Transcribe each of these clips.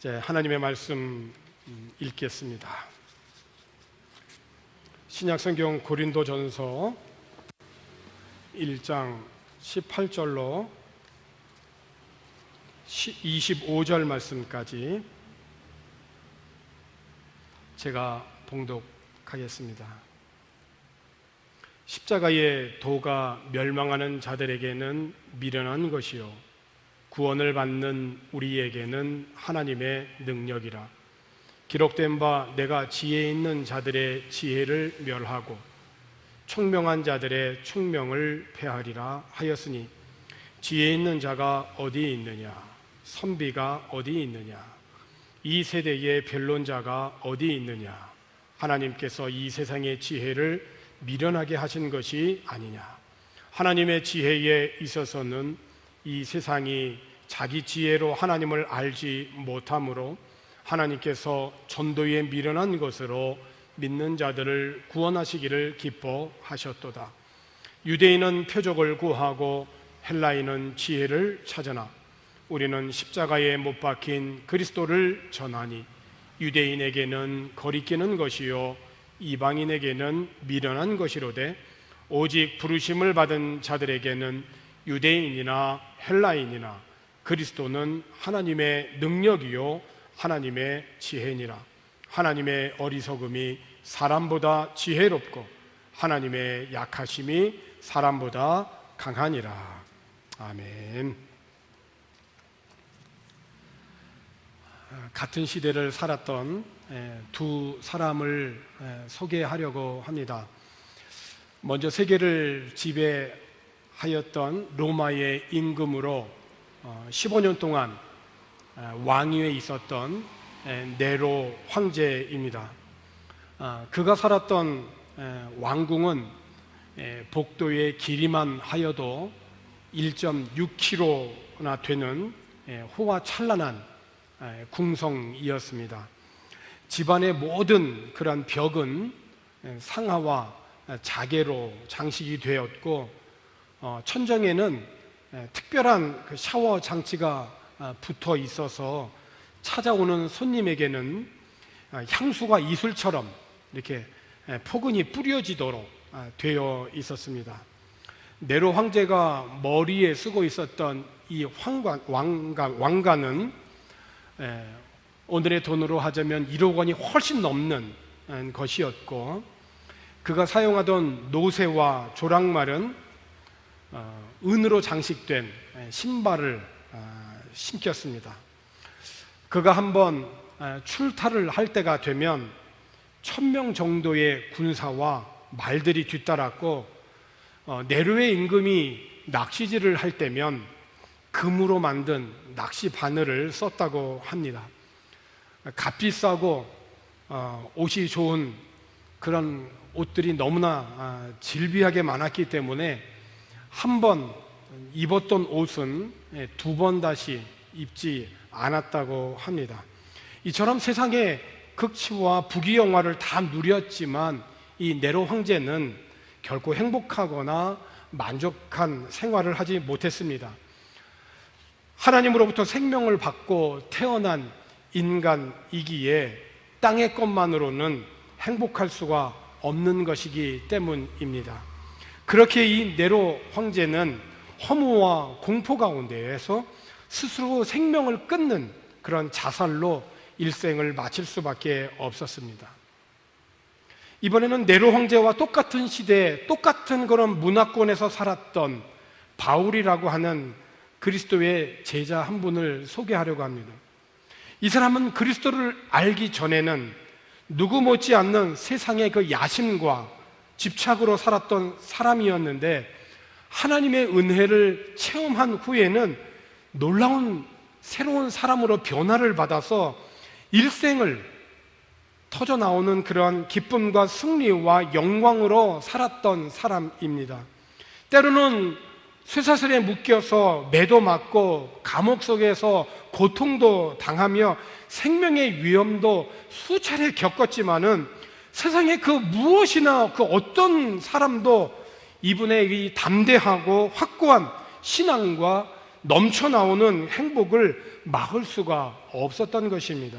이제 하나님의 말씀 읽겠습니다. 신약성경 고린도전서 1장 18절로 25절 말씀까지 제가 봉독하겠습니다. 십자가의 도가 멸망하는 자들에게는 미련한 것이요 구원을 받는 우리에게는 하나님의 능력이라. 기록된 바 내가 지혜 있는 자들의 지혜를 멸하고 총명한 자들의 총명을 폐하리라 하였으니 지혜 있는 자가 어디 있느냐, 선비가 어디 있느냐, 이 세대의 변론자가 어디 있느냐. 하나님께서 이 세상의 지혜를 미련하게 하신 것이 아니냐. 하나님의 지혜에 있어서는 이 세상이 자기 지혜로 하나님을 알지 못하므로 하나님께서 전도에 미련한 것으로 믿는 자들을 구원하시기를 기뻐하셨도다. 유대인은 표적을 구하고 헬라인은 지혜를 찾으나 우리는 십자가에 못 박힌 그리스도를 전하니 유대인에게는 거리끼는 것이요 이방인에게는 미련한 것이로되 오직 부르심을 받은 자들에게는 유대인이나 헬라인이나 그리스도는 하나님의 능력이요 하나님의 지혜니라. 하나님의 어리석음이 사람보다 지혜롭고 하나님의 약하심이 사람보다 강하니라. 아멘. 같은 시대를 살았던 두 사람을 소개하려고 합니다. 먼저 세계를 지배하였던 로마의 임금으로 15년 동안 왕위에 있었던 네로 황제입니다. 그가 살았던 왕궁은 복도의 길이만 하여도 1.6km나 되는 호화찬란한 궁성이었습니다. 집안의 모든 그런 벽은 상아와 자개로 장식이 되었고 천정에는 특별한 그 샤워 장치가 붙어 있어서 찾아오는 손님에게는 향수가 이슬처럼 이렇게 포근히 뿌려지도록 되어 있었습니다. 네로 황제가 머리에 쓰고 있었던 이 왕관은 오늘의 돈으로 하자면 1억 원이 훨씬 넘는 것이었고, 그가 사용하던 노새와 조랑말은 은으로 장식된 신발을 신겼습니다. 그가 한번 출타를 할 때가 되면 1000명 정도의 군사와 말들이 뒤따랐고, 네로의 임금이 낚시질을 할 때면 금으로 만든 낚시 바늘을 썼다고 합니다. 값비싸고 옷이 좋은 그런 옷들이 너무나 질비하게 많았기 때문에 한 번 입었던 옷은 2번 다시 입지 않았다고 합니다. 이처럼 세상의 극치와 부귀영화를 다 누렸지만 이 네로 황제는 결코 행복하거나 만족한 생활을 하지 못했습니다. 하나님으로부터 생명을 받고 태어난 인간이기에 땅의 것만으로는 행복할 수가 없는 것이기 때문입니다. 그렇게 이 네로 황제는 허무와 공포 가운데에서 스스로 생명을 끊는 그런 자살로 일생을 마칠 수밖에 없었습니다. 이번에는 네로 황제와 똑같은 시대에 똑같은 그런 문화권에서 살았던 바울이라고 하는 그리스도의 제자 한 분을 소개하려고 합니다. 이 사람은 그리스도를 알기 전에는 누구 못지않는 세상의 그 야심과 집착으로 살았던 사람이었는데, 하나님의 은혜를 체험한 후에는 놀라운 새로운 사람으로 변화를 받아서 일생을 터져나오는 그런 기쁨과 승리와 영광으로 살았던 사람입니다. 때로는 쇠사슬에 묶여서 매도 맞고 감옥 속에서 고통도 당하며 생명의 위험도 수차례 겪었지만은 세상에 그 무엇이나 그 어떤 사람도 이분의 이 담대하고 확고한 신앙과 넘쳐나오는 행복을 막을 수가 없었던 것입니다.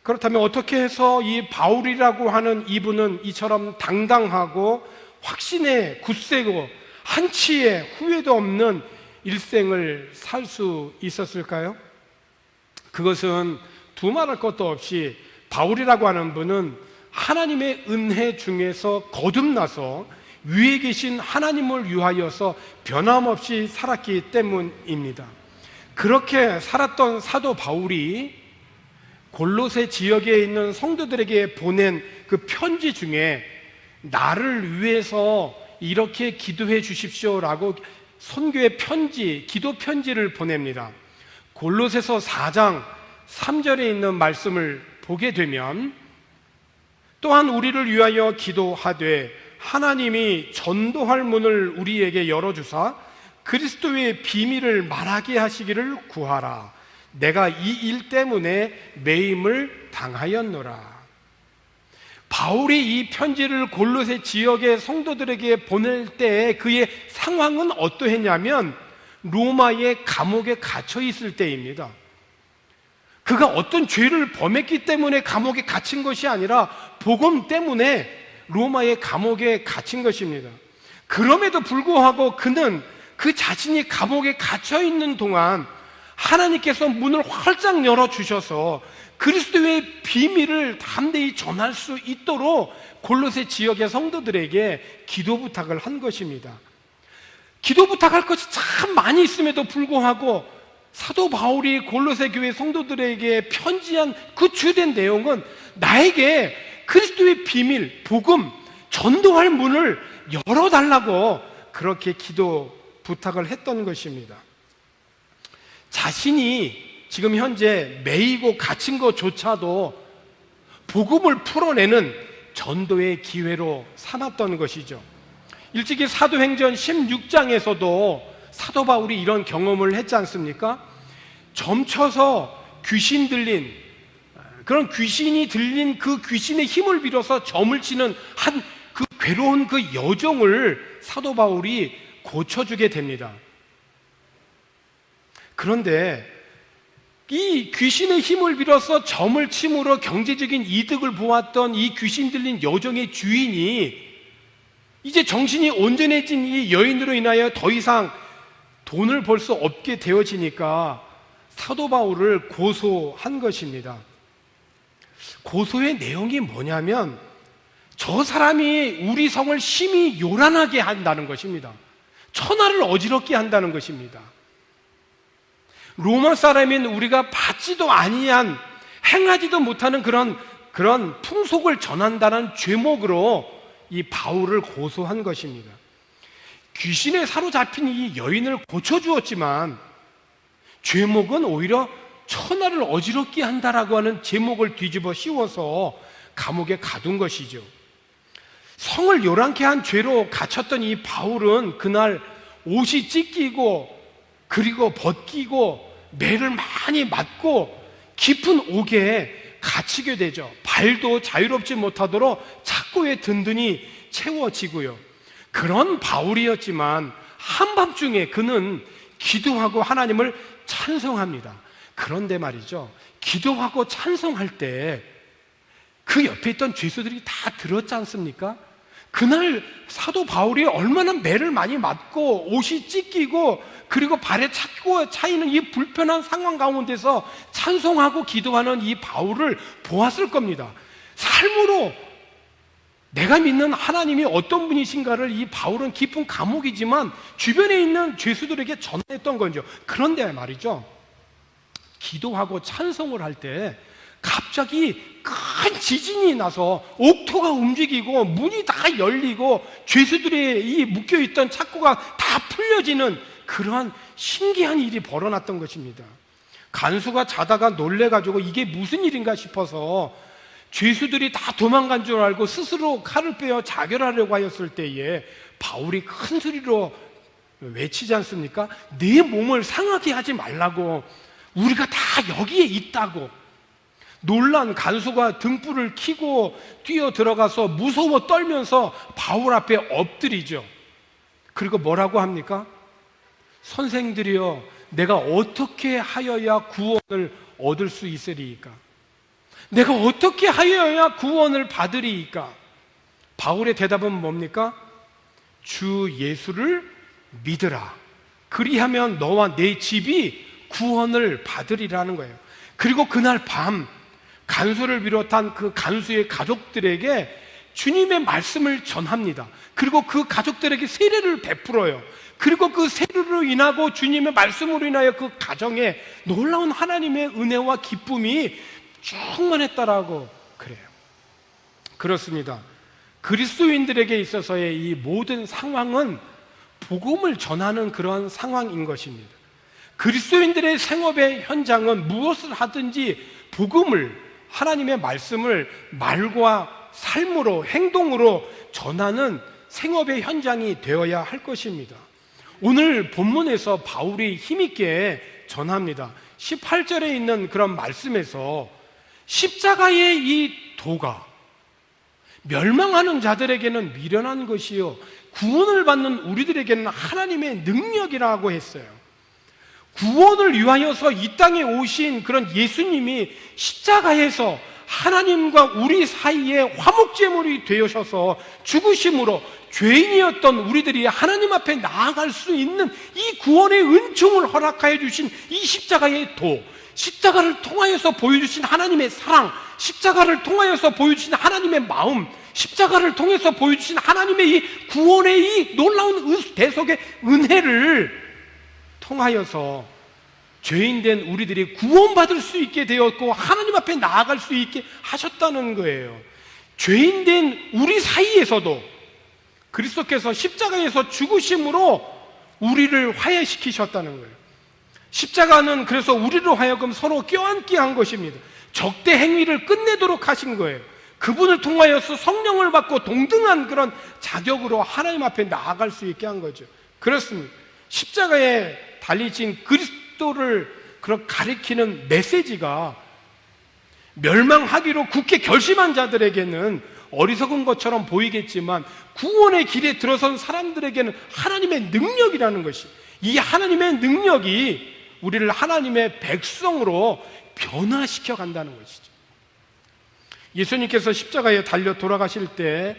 그렇다면 어떻게 해서 이 바울이라고 하는 이분은 이처럼 당당하고 확신에 굳세고 한치의 후회도 없는 일생을 살 수 있었을까요? 그것은 두말할 것도 없이 바울이라고 하는 분은 하나님의 은혜 중에서 거듭나서 위에 계신 하나님을 위하여서 변함없이 살았기 때문입니다. 그렇게 살았던 사도 바울이 골로새 지역에 있는 성도들에게 보낸 그 편지 중에 나를 위해서 이렇게 기도해 주십시오라고 선교의 편지, 기도 편지를 보냅니다. 골로새서 4장 3절에 있는 말씀을 보게 되면 또한 우리를 위하여 기도하되 하나님이 전도할 문을 우리에게 열어주사 그리스도의 비밀을 말하게 하시기를 구하라. 내가 이 일 때문에 매임을 당하였노라. 바울이 이 편지를 골로새 지역의 성도들에게 보낼 때 그의 상황은 어떠했냐면 로마의 감옥에 갇혀 있을 때입니다. 그가 어떤 죄를 범했기 때문에 감옥에 갇힌 것이 아니라 복음 때문에 로마의 감옥에 갇힌 것입니다. 그럼에도 불구하고 그는 그 자신이 감옥에 갇혀 있는 동안 하나님께서 문을 활짝 열어주셔서 그리스도의 비밀을 담대히 전할 수 있도록 골로새 지역의 성도들에게 기도 부탁을 한 것입니다. 기도 부탁할 것이 참 많이 있음에도 불구하고 사도 바울이 골로새 교회 성도들에게 편지한 그 주된 내용은 나에게 그리스도의 비밀, 복음, 전도할 문을 열어달라고 그렇게 기도 부탁을 했던 것입니다. 자신이 지금 현재 매이고 갇힌 것조차도 복음을 풀어내는 전도의 기회로 삼았던 것이죠. 일찍이 사도행전 16장에서도 사도 바울이 이런 경험을 했지 않습니까? 점쳐서 귀신 들린, 그런 귀신이 들린 그 귀신의 힘을 빌어서 점을 치는 한 그 괴로운 그 여종을 사도 바울이 고쳐주게 됩니다. 그런데 이 귀신의 힘을 빌어서 점을 침으로 경제적인 이득을 보았던 이 귀신 들린 여종의 주인이 이제 정신이 온전해진 이 여인으로 인하여 더 이상 돈을 벌 수 없게 되어지니까 사도 바울을 고소한 것입니다. 고소의 내용이 뭐냐면 저 사람이 우리 성을 심히 요란하게 한다는 것입니다. 천하를 어지럽게 한다는 것입니다. 로마 사람인 우리가 받지도 아니한, 행하지도 못하는 그런 풍속을 전한다는 죄목으로 이 바울을 고소한 것입니다. 귀신에 사로잡힌 이 여인을 고쳐주었지만 죄목은 오히려 천하를 어지럽게 한다라고 하는 제목을 뒤집어 씌워서 감옥에 가둔 것이죠. 성을 요란케 한 죄로 갇혔던 이 바울은 그날 옷이 찢기고 그리고 벗기고 매를 많이 맞고 깊은 옥에 갇히게 되죠. 발도 자유롭지 못하도록 착고에 든든히 채워지고요. 그런 바울이었지만 한밤중에 그는 기도하고 하나님을 찬송합니다. 그런데 말이죠, 기도하고 찬송할 때 그 옆에 있던 죄수들이 다 들었지 않습니까? 그날 사도 바울이 얼마나 매를 많이 맞고 옷이 찢기고 그리고 발에 착고가 차이는 이 불편한 상황 가운데서 찬송하고 기도하는 이 바울을 보았을 겁니다. 삶으로 내가 믿는 하나님이 어떤 분이신가를 이 바울은 깊은 감옥이지만 주변에 있는 죄수들에게 전했던 거죠. 그런데 말이죠, 기도하고 찬송을 할 때 갑자기 큰 지진이 나서 옥토가 움직이고 문이 다 열리고 죄수들의 이 묶여있던 착고가 다 풀려지는 그러한 신기한 일이 벌어났던 것입니다. 간수가 자다가 놀래가지고 이게 무슨 일인가 싶어서 죄수들이 다 도망간 줄 알고 스스로 칼을 빼어 자결하려고 하였을 때에 바울이 큰 소리로 외치지 않습니까? 내 몸을 상하게 하지 말라고, 우리가 다 여기에 있다고. 놀란 간수가 등불을 켜고 뛰어 들어가서 무서워 떨면서 바울 앞에 엎드리죠. 그리고 뭐라고 합니까? 선생들이여, 내가 어떻게 하여야 구원을 얻을 수 있으리이까? 내가 어떻게 하여야 구원을 받으리이까? 바울의 대답은 뭡니까? 주 예수를 믿으라. 그리하면 너와 내 집이 구원을 받으리라는 거예요. 그리고 그날 밤 간수를 비롯한 그 간수의 가족들에게 주님의 말씀을 전합니다. 그리고 그 가족들에게 세례를 베풀어요. 그리고 그 세례로 인하고 주님의 말씀으로 인하여 그 가정에 놀라운 하나님의 은혜와 기쁨이 충만했다라고 그래요. 그렇습니다. 그리스도인들에게 있어서의 이 모든 상황은 복음을 전하는 그런 상황인 것입니다. 그리스도인들의 생업의 현장은 무엇을 하든지 복음을, 하나님의 말씀을 말과 삶으로, 행동으로 전하는 생업의 현장이 되어야 할 것입니다. 오늘 본문에서 바울이 힘있게 전합니다. 18절에 있는 그런 말씀에서 십자가의 이 도가 멸망하는 자들에게는 미련한 것이요 구원을 받는 우리들에게는 하나님의 능력이라고 했어요. 구원을 위하여서 이 땅에 오신 그런 예수님이 십자가에서 하나님과 우리 사이에 화목제물이 되어셔서 죽으심으로 죄인이었던 우리들이 하나님 앞에 나아갈 수 있는 이 구원의 은총을 허락하여 주신 이 십자가의 도, 십자가를 통하여서 보여주신 하나님의 사랑, 십자가를 통하여서 보여주신 하나님의 마음, 십자가를 통해서 보여주신 하나님의 이 구원의 이 놀라운 대속의 은혜를 통하여서 죄인된 우리들이 구원받을 수 있게 되었고 하나님 앞에 나아갈 수 있게 하셨다는 거예요. 죄인된 우리 사이에서도 그리스도께서 십자가에서 죽으심으로 우리를 화해시키셨다는 거예요. 십자가는 그래서 우리로 하여금 서로 껴안게 한 것입니다. 적대 행위를 끝내도록 하신 거예요. 그분을 통하여서 성령을 받고 동등한 그런 자격으로 하나님 앞에 나아갈 수 있게 한 거죠. 그렇습니다. 십자가에 달리신 그리스도를 가리키는 메시지가 멸망하기로 굳게 결심한 자들에게는 어리석은 것처럼 보이겠지만 구원의 길에 들어선 사람들에게는 하나님의 능력이라는 것이, 이 하나님의 능력이 우리를 하나님의 백성으로 변화시켜 간다는 것이죠. 예수님께서 십자가에 달려 돌아가실 때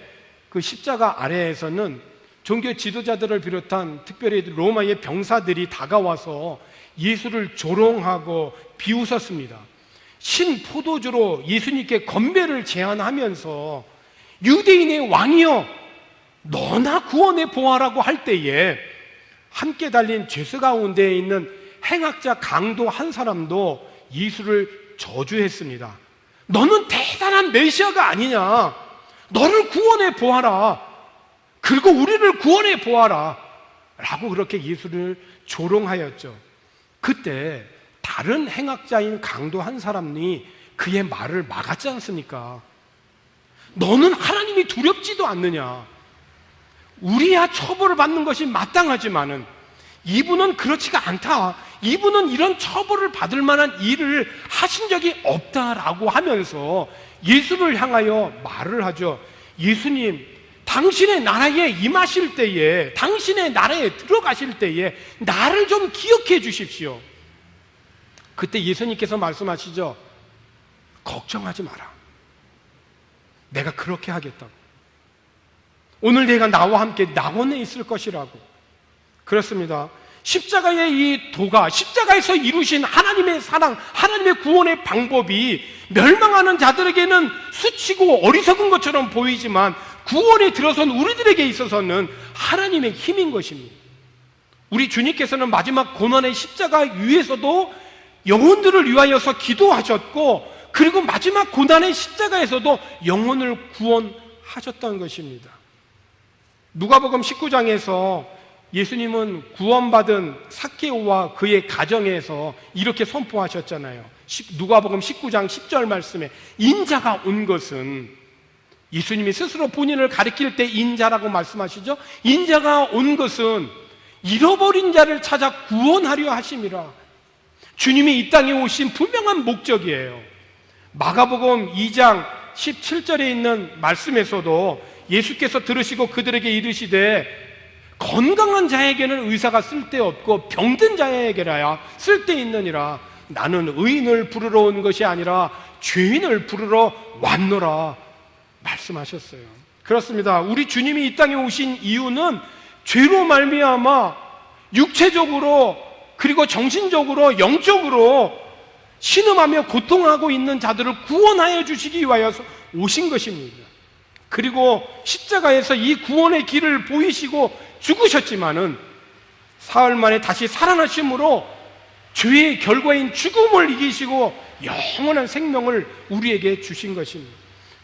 그 십자가 아래에서는 종교 지도자들을 비롯한 특별히 로마의 병사들이 다가와서 예수를 조롱하고 비웃었습니다. 신포도주로 예수님께 건배를 제안하면서 유대인의 왕이여 너나 구원해 보아라고 할 때에 함께 달린 죄수 가운데 있는 행악자 강도 한 사람도 예수를 저주했습니다. 너는 대단한 메시아가 아니냐? 너를 구원해 보아라. 그리고 우리를 구원해 보아라. 라고 그렇게 예수를 조롱하였죠. 그때 다른 행악자인 강도 한 사람이 그의 말을 막았지 않습니까? 너는 하나님이 두렵지도 않느냐? 우리야 처벌을 받는 것이 마땅하지만은 이분은 그렇지가 않다. 이분은 이런 처벌을 받을 만한 일을 하신 적이 없다라고 하면서 예수를 향하여 말을 하죠. 예수님, 당신의 나라에 임하실 때에, 당신의 나라에 들어가실 때에 나를 좀 기억해 주십시오. 그때 예수님께서 말씀하시죠. 걱정하지 마라. 내가 그렇게 하겠다고. 오늘 내가 나와 함께 낙원에 있을 것이라고. 그렇습니다. 십자가의 이 도가, 십자가에서 이루신 하나님의 사랑, 하나님의 구원의 방법이 멸망하는 자들에게는 수치고 어리석은 것처럼 보이지만 구원에 들어선 우리들에게 있어서는 하나님의 힘인 것입니다. 우리 주님께서는 마지막 고난의 십자가 위에서도 영혼들을 위하여서 기도하셨고, 그리고 마지막 고난의 십자가에서도 영혼을 구원하셨다는 것입니다. 누가복음 19장에서 예수님은 구원받은 삭개오와 그의 가정에서 이렇게 선포하셨잖아요. 누가복음 19장 10절 말씀에 인자가 온 것은, 예수님이 스스로 본인을 가리킬 때 인자라고 말씀하시죠. 인자가 온 것은 잃어버린 자를 찾아 구원하려 하심이라. 주님이 이 땅에 오신 분명한 목적이에요. 마가복음 2장 17절에 있는 말씀에서도 예수께서 들으시고 그들에게 이르시되 건강한 자에게는 의사가 쓸데없고 병든 자에게라야 쓸데있느니라. 나는 의인을 부르러 온 것이 아니라 죄인을 부르러 왔노라 말씀하셨어요. 그렇습니다. 우리 주님이 이 땅에 오신 이유는 죄로 말미암아 육체적으로 그리고 정신적으로 영적으로 신음하며 고통하고 있는 자들을 구원하여 주시기 위하여 오신 것입니다. 그리고 십자가에서 이 구원의 길을 보이시고 죽으셨지만은 사흘 만에 다시 살아나심으로 죄의 결과인 죽음을 이기시고 영원한 생명을 우리에게 주신 것입니다.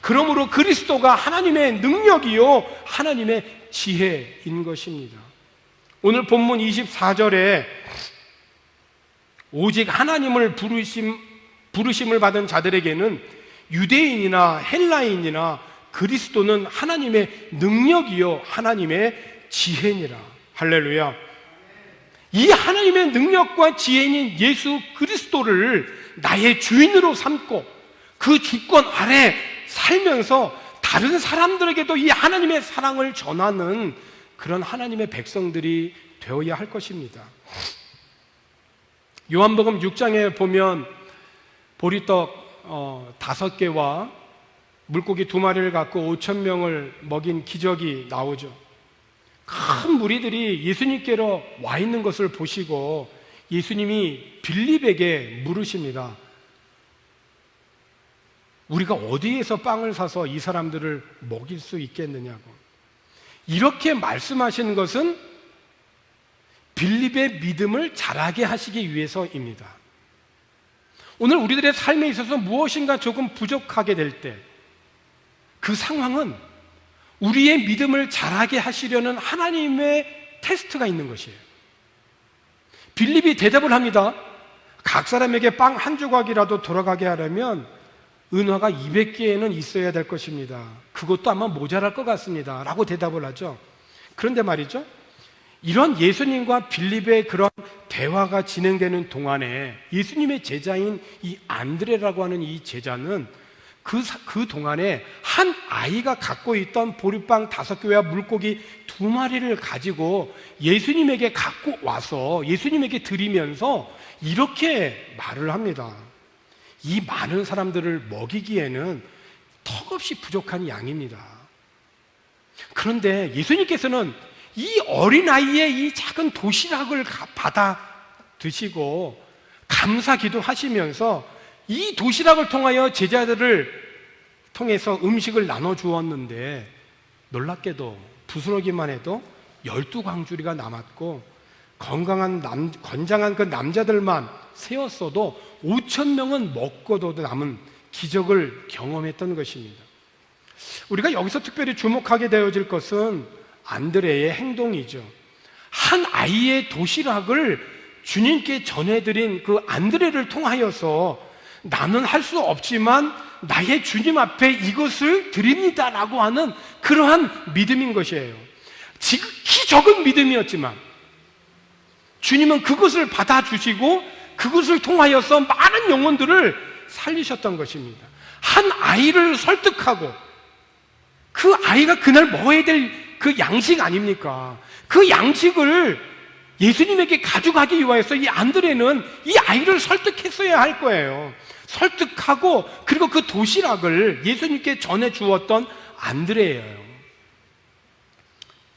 그러므로 그리스도가 하나님의 능력이요 하나님의 지혜인 것입니다. 오늘 본문 24절에 오직 하나님을 부르심을 받은 자들에게는 유대인이나 헬라인이나 그리스도는 하나님의 능력이요 하나님의 지혜니라. 할렐루야. 이 하나님의 능력과 지혜인 예수 그리스도를 나의 주인으로 삼고 그 주권 아래 살면서 다른 사람들에게도 이 하나님의 사랑을 전하는 그런 하나님의 백성들이 되어야 할 것입니다. 요한복음 6장에 보면 보리떡 5개와 물고기 2마리를 갖고 5,000명을 먹인 기적이 나오죠. 큰 무리들이 예수님께로 와 있는 것을 보시고 예수님이 빌립에게 물으십니다. 우리가 어디에서 빵을 사서 이 사람들을 먹일 수 있겠느냐고. 이렇게 말씀하시는 것은 빌립의 믿음을 자라게 하시기 위해서입니다. 오늘 우리들의 삶에 있어서 무엇인가 조금 부족하게 될 때 그 상황은 우리의 믿음을 자라게 하시려는 하나님의 테스트가 있는 것이에요. 빌립이 대답을 합니다. 각 사람에게 빵 한 조각이라도 돌아가게 하려면 은화가 200개는 있어야 될 것입니다. 그것도 아마 모자랄 것 같습니다. 라고 대답을 하죠. 그런데 말이죠, 이런 예수님과 빌립의 그런 대화가 진행되는 동안에 예수님의 제자인 이 안드레라고 하는 이 제자는 그 동안에 한 아이가 갖고 있던 보리빵 5개와 물고기 2마리를 가지고 예수님에게 갖고 와서 예수님에게 드리면서 이렇게 말을 합니다. 이 많은 사람들을 먹이기에는 턱없이 부족한 양입니다. 그런데 예수님께서는 이 어린아이의 이 작은 도시락을 받아 드시고 감사기도 하시면서 이 도시락을 통하여 제자들을 통해서 음식을 나눠주었는데 놀랍게도 부스러기만 해도 12광주리가 남았고 건장한 그 남자들만 세웠어도 5,000명은 먹고도 남은 기적을 경험했던 것입니다. 우리가 여기서 특별히 주목하게 되어질 것은 안드레의 행동이죠. 한 아이의 도시락을 주님께 전해드린 그 안드레를 통하여서 나는 할 수 없지만 나의 주님 앞에 이것을 드립니다라고 하는 그러한 믿음인 것이에요. 지극히 적은 믿음이었지만 주님은 그것을 받아주시고 그것을 통하여서 많은 영혼들을 살리셨던 것입니다. 한 아이를 설득하고 그 아이가 그날 먹어야 될 그 양식 아닙니까? 그 양식을 예수님에게 가져가기 위해서 이 안드레는 이 아이를 설득했어야 할 거예요. 설득하고 그리고 그 도시락을 예수님께 전해 주었던 안드레예요.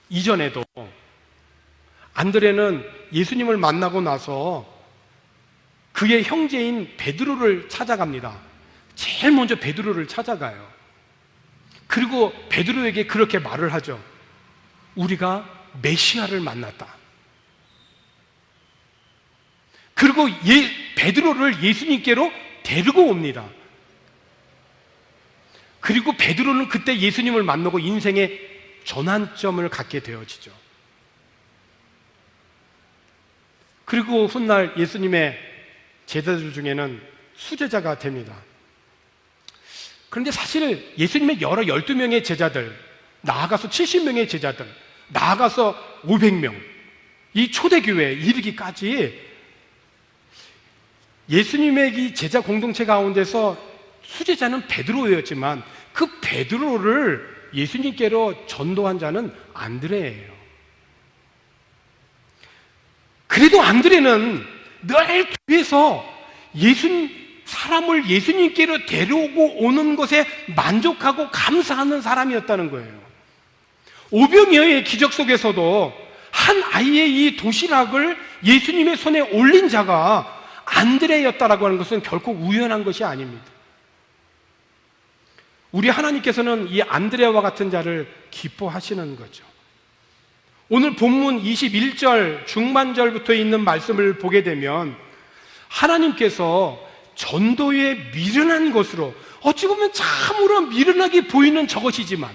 이전에도 안드레는 예수님을 만나고 나서 그의 형제인 베드로를 찾아갑니다. 제일 먼저 베드로를 찾아가요. 그리고 베드로에게 그렇게 말을 하죠. 우리가 메시아를 만났다. 그리고 베드로를 예수님께로 데리고 옵니다. 그리고 베드로는 그때 예수님을 만나고 인생의 전환점을 갖게 되어지죠. 그리고 훗날 예수님의 제자들 중에는 수제자가 됩니다. 그런데 사실 예수님의 여러 12명의 제자들, 나아가서 70명의 제자들, 나아가서 500명, 이 초대교회에 이르기까지 예수님의 이 제자 공동체 가운데서 수제자는 베드로였지만 그 베드로를 예수님께로 전도한 자는 안드레예요. 그래도 안드레는 늘 교회에서 사람을 예수님께로 데려오고 오는 것에 만족하고 감사하는 사람이었다는 거예요. 오병이어의 기적 속에서도 한 아이의 이 도시락을 예수님의 손에 올린 자가 안드레였다라고 하는 것은 결코 우연한 것이 아닙니다. 우리 하나님께서는 이 안드레와 같은 자를 기뻐하시는 거죠. 오늘 본문 21절 중반절부터 있는 말씀을 보게 되면 하나님께서 전도에 미련한 것으로, 어찌 보면 참으로 미련하게 보이는 저것이지만,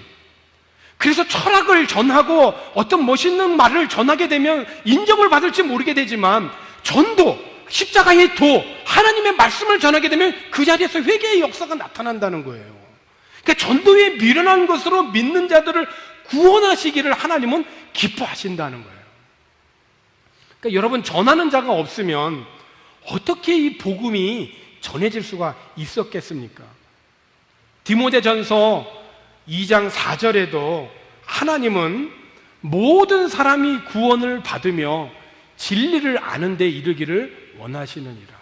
그래서 철학을 전하고 어떤 멋있는 말을 전하게 되면 인정을 받을지 모르게 되지만, 전도, 십자가의 도, 하나님의 말씀을 전하게 되면 그 자리에서 회개의 역사가 나타난다는 거예요. 그러니까 전도에 미련한 것으로 믿는 자들을 구원하시기를 하나님은 기뻐하신다는 거예요. 그러니까 여러분, 전하는 자가 없으면 어떻게 이 복음이 전해질 수가 있었겠습니까? 디모데전서 2장 4절에도 하나님은 모든 사람이 구원을 받으며 진리를 아는 데 이르기를 원하시느니라.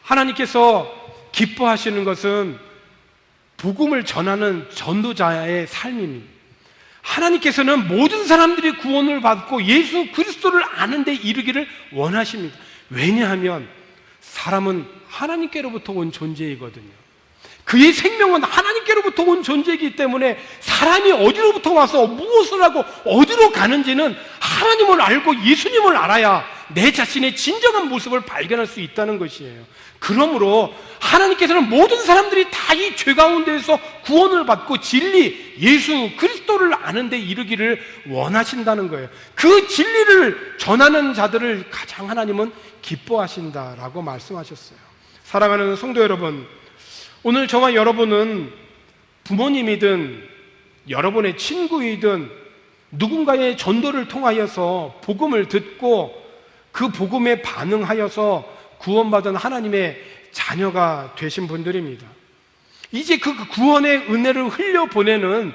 하나님께서 기뻐하시는 것은 복음을 전하는 전도자의 삶입니다. 하나님께서는 모든 사람들이 구원을 받고 예수 그리스도를 아는 데 이르기를 원하십니다. 왜냐하면 사람은 하나님께로부터 온 존재이거든요. 그의 생명은 하나님께로부터 온 존재이기 때문에 사람이 어디로부터 와서 무엇을 하고 어디로 가는지는 하나님을 알고 예수님을 알아야 내 자신의 진정한 모습을 발견할 수 있다는 것이에요. 그러므로 하나님께서는 모든 사람들이 다 이 죄 가운데에서 구원을 받고 진리, 예수 그리스도를 아는 데 이르기를 원하신다는 거예요. 그 진리를 전하는 자들을 가장 하나님은 기뻐하신다라고 말씀하셨어요. 사랑하는 성도 여러분, 오늘 저와 여러분은 부모님이든 여러분의 친구이든 누군가의 전도를 통하여서 복음을 듣고 그 복음에 반응하여서 구원받은 하나님의 자녀가 되신 분들입니다. 이제 그 구원의 은혜를 흘려보내는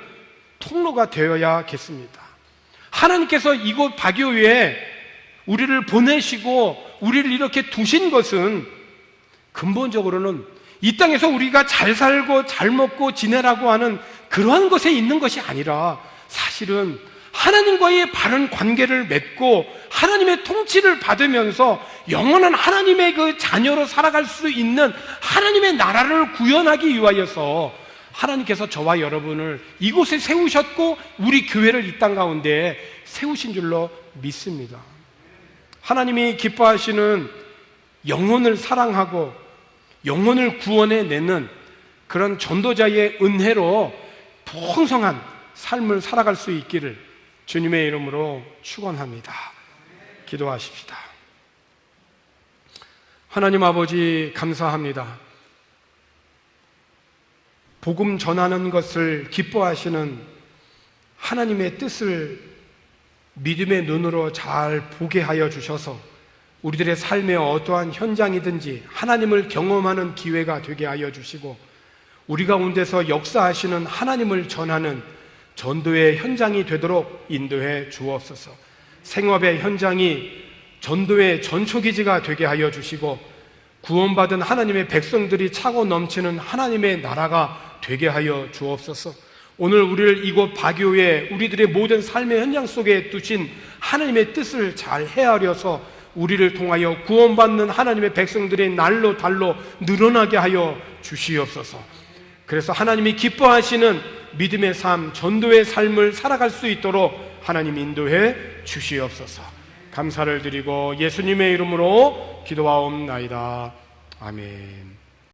통로가 되어야겠습니다. 하나님께서 이곳 박교회에 우리를 보내시고 우리를 이렇게 두신 것은 근본적으로는 이 땅에서 우리가 잘 살고 잘 먹고 지내라고 하는 그러한 것에 있는 것이 아니라, 사실은 하나님과의 바른 관계를 맺고 하나님의 통치를 받으면서 영원한 하나님의 그 자녀로 살아갈 수 있는 하나님의 나라를 구현하기 위하여서 하나님께서 저와 여러분을 이곳에 세우셨고 우리 교회를 이 땅 가운데 세우신 줄로 믿습니다. 하나님이 기뻐하시는 영혼을 사랑하고 영혼을 구원해내는 그런 전도자의 은혜로 풍성한 삶을 살아갈 수 있기를 주님의 이름으로 축원합니다. 기도하십시다. 하나님 아버지, 감사합니다. 복음 전하는 것을 기뻐하시는 하나님의 뜻을 믿음의 눈으로 잘 보게 하여 주셔서 우리들의 삶의 어떠한 현장이든지 하나님을 경험하는 기회가 되게 하여 주시고, 우리 가운데서 역사하시는 하나님을 전하는 전도의 현장이 되도록 인도해 주옵소서. 생업의 현장이 전도의 전초기지가 되게 하여 주시고, 구원받은 하나님의 백성들이 차고 넘치는 하나님의 나라가 되게 하여 주옵소서. 오늘 우리를 이곳 박교회 우리들의 모든 삶의 현장 속에 두신 하나님의 뜻을 잘 헤아려서 우리를 통하여 구원받는 하나님의 백성들의 날로 달로 늘어나게 하여 주시옵소서. 그래서 하나님이 기뻐하시는 믿음의 삶, 전도의 삶을 살아갈 수 있도록 하나님 인도해 주시옵소서. 감사를 드리고 예수님의 이름으로 기도하옵나이다. 아멘.